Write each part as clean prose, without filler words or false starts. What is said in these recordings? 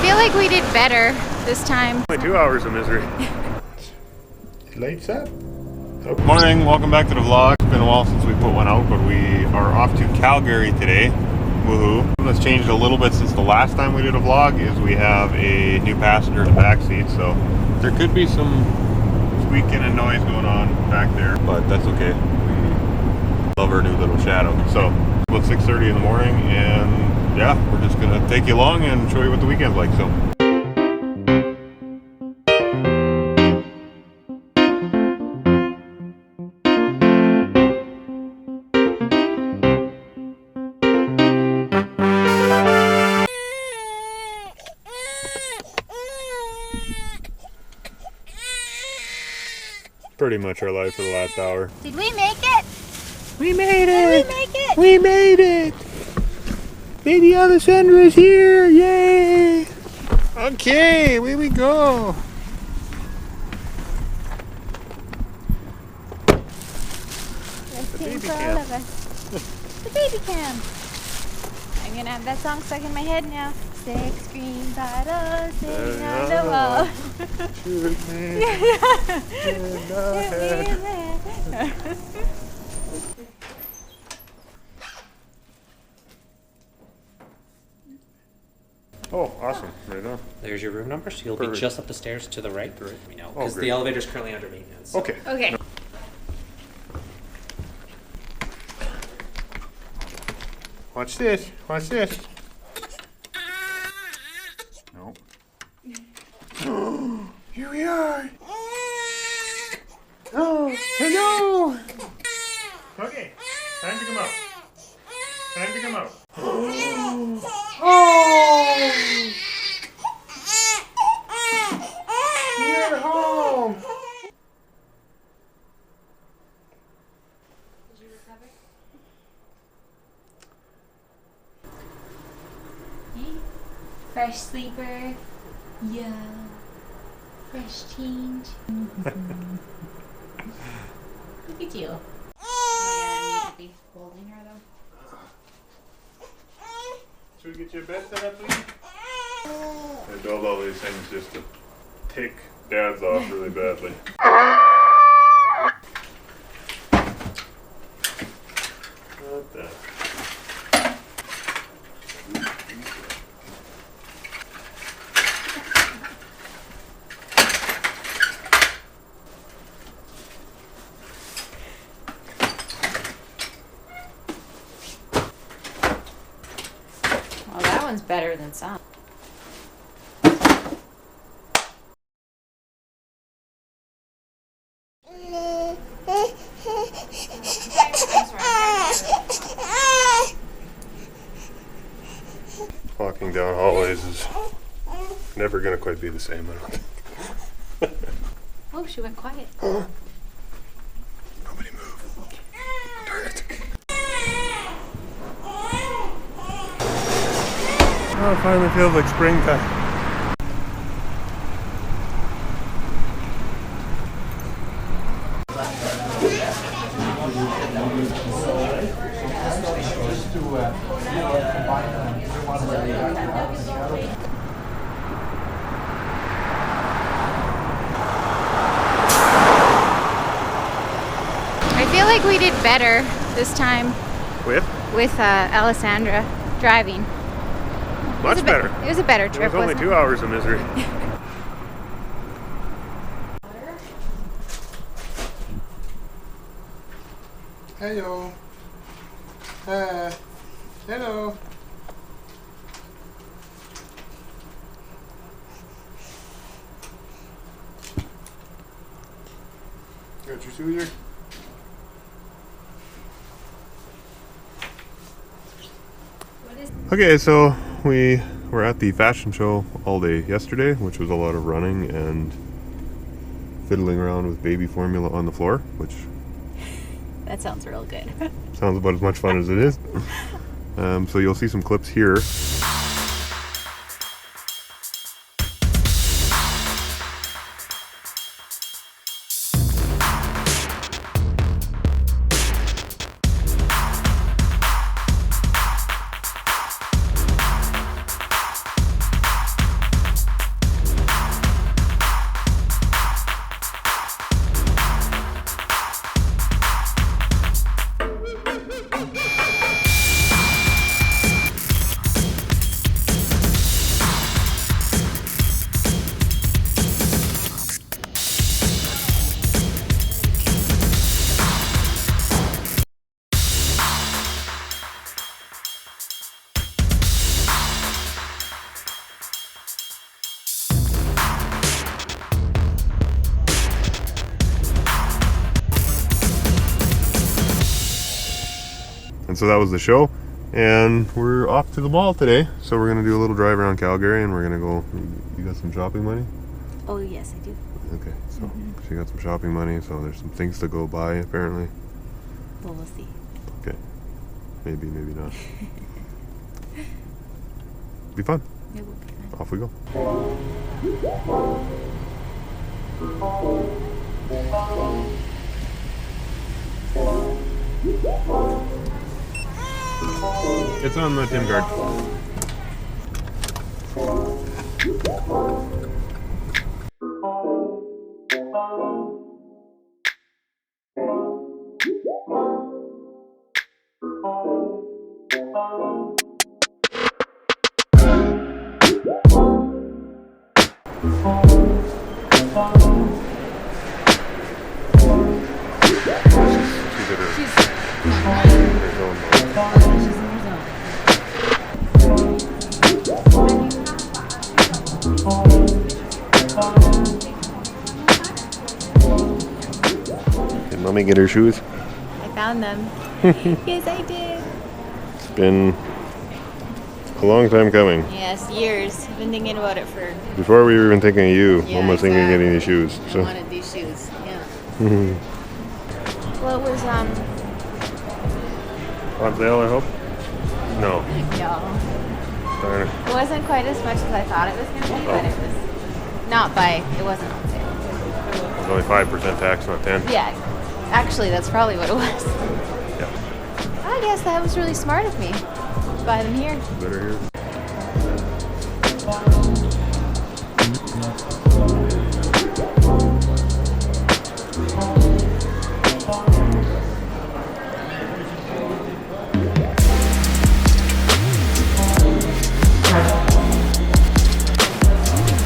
feel like we did better this time. Only 2 hours of misery. Lights up. Good morning, welcome back to the vlog. It's been a while since we put one out, but we are off to Calgary today. Woohoo. Something that's changed a little bit since the last time we did a vlog is we have a new passenger in the back seat, so there could be some squeaking and noise going on back there, but that's okay. We love our new little shadow. So about 6:30 in the morning, and yeah, we're just gonna take you along and show you what the weekend's like. So pretty much our life for the last hour. Did we make it? We made Did it! we make it? We made it! Baby Alessandra is here! Yay! Okay, away we go! Let's sing baby for cam. all of us. The baby cam. I'm gonna have that song stuck in my head now. 6 green bottles sitting on the wall. Shoot me in the head. Oh, awesome. Right on. There's your room number, so you'll Perfect. be just up the stairs to the right. Let me know, Oh, because great. the elevator's currently under maintenance. so- Okay. Okay. Watch this, watch this. Nope. Here we are. Oh, hello. Okay, time to come out. Time to come out. Oh, you're home. Did you recover? Fresh sleeper. Yeah. Fresh change. Look at you. I need to be holding her though. Should we get you a bed set up, please? They build all these things just to take dads off really badly. What the? Well, that one's better than some. Walking down hallways is never gonna quite be the same, I don't think. Oh, she went quiet. Nobody move. Darn it. Oh, it finally feels like springtime. I feel like we did better this time With? Alessandra driving. Much better. It was a better It trip. was only wasn't 2 hours of misery. Hello. Hello. Got your soother? Okay, so we were at the fashion show all day yesterday, which was a lot of running and fiddling around with baby formula on the floor, which That sounds real good. sounds about as much fun as it is. So you'll see some clips here. so that was the show. And we're off to the mall today. So we're going to do a little drive around Calgary and we're going to go. You got some shopping money? Oh, yes, I do. Okay, so she got some shopping money. So there's some things to go buy apparently. Well, we'll see. Okay. Maybe, maybe not. Be fun. It will be fun. Off we go. It's on the Tim card. Did Mommy get her shoes? I found them. Yes, I did. It's been a long time coming. Yes, years. I've been thinking about it for. Before we were even thinking of you, Yeah, Mom was thinking of getting these shoes. I So. wanted these shoes. Yeah. Well, it was On sale, I hope? No. no. Darn it. It wasn't quite as much as I thought it was going to be, but it was not by. It wasn't on sale. It's only 5% tax, not 10. Yeah, actually, that's probably what it was. Yeah. I guess that was really smart of me to buy them here. Better here.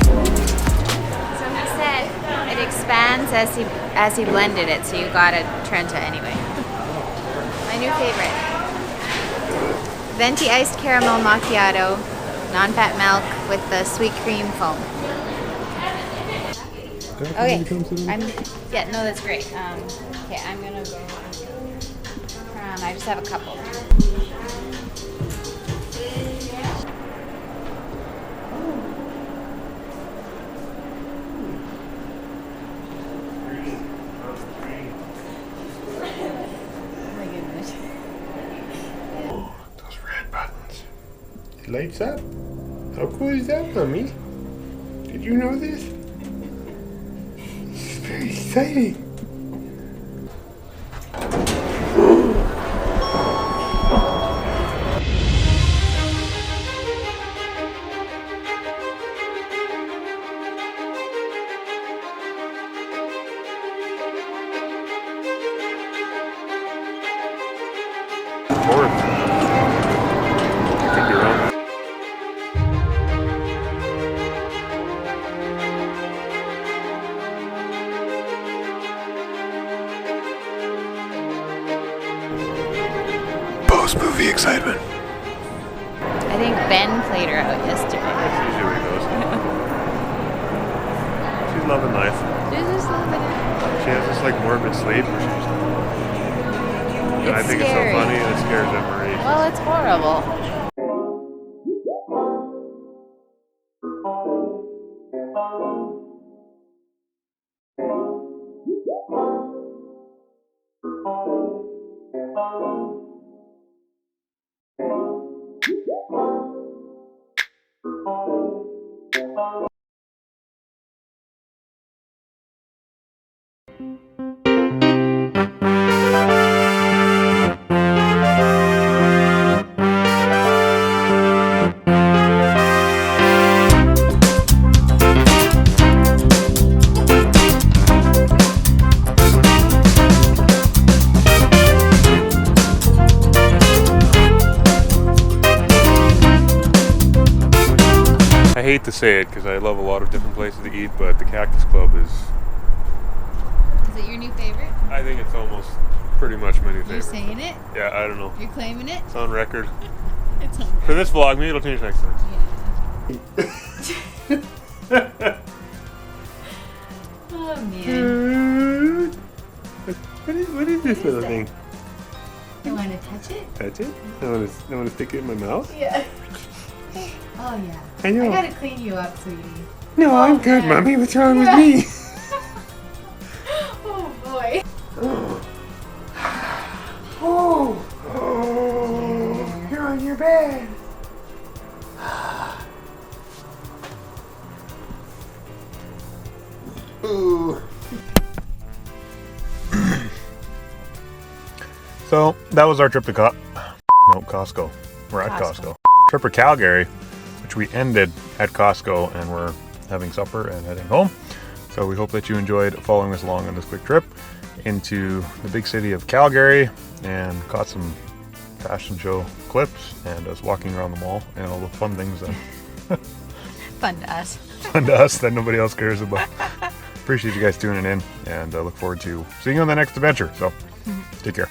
So he said it expands as he blended it, so you got a Trenta anyway. My new favorite. Venti iced caramel macchiato, non-fat milk with the sweet cream foam. Okay, no, that's great. Okay, I'm gonna go. I just have a couple. Those red buttons. It lights up. How cool is that, Mommy? Did you know this? This is very exciting. Fourth. Could be wrong. Post-movie excitement. I think Ben played her out yesterday. That's usually where it goes. She's loving life. She's just loving it. She has this like morbid sleep where she's just. And I It's think scary. it's so funny and it scares Emery. Well, it's horrible. I hate to say it because I love a lot of different places to eat, but the Cactus Club is. Is it your new favorite? I think it's almost pretty much my new You're favorite. saying it? Yeah, I don't know. You're claiming it? It's on record. It's on For this vlog, maybe it'll change next time. Yeah. Oh man. What is this little that? thing? I want to touch it? Touch it? I want to stick it in my mouth? Yeah. Oh, yeah. I know. I gotta clean you up, sweetie. No, I'm good, man. Mommy. What's wrong Yeah. with me? Oh, boy. Oh, you're on your bed. Ooh. So that was our trip to Costco. We're at Costco. Trip to Calgary, which we ended at Costco, and we're having supper and heading home. So we hope that you enjoyed following us along on this quick trip into the big city of Calgary and caught some fashion show clips and us walking around the mall and all the fun things that Fun to us. fun to us that nobody else cares about. Appreciate you guys tuning in, and look forward to seeing you on the next adventure. So take care.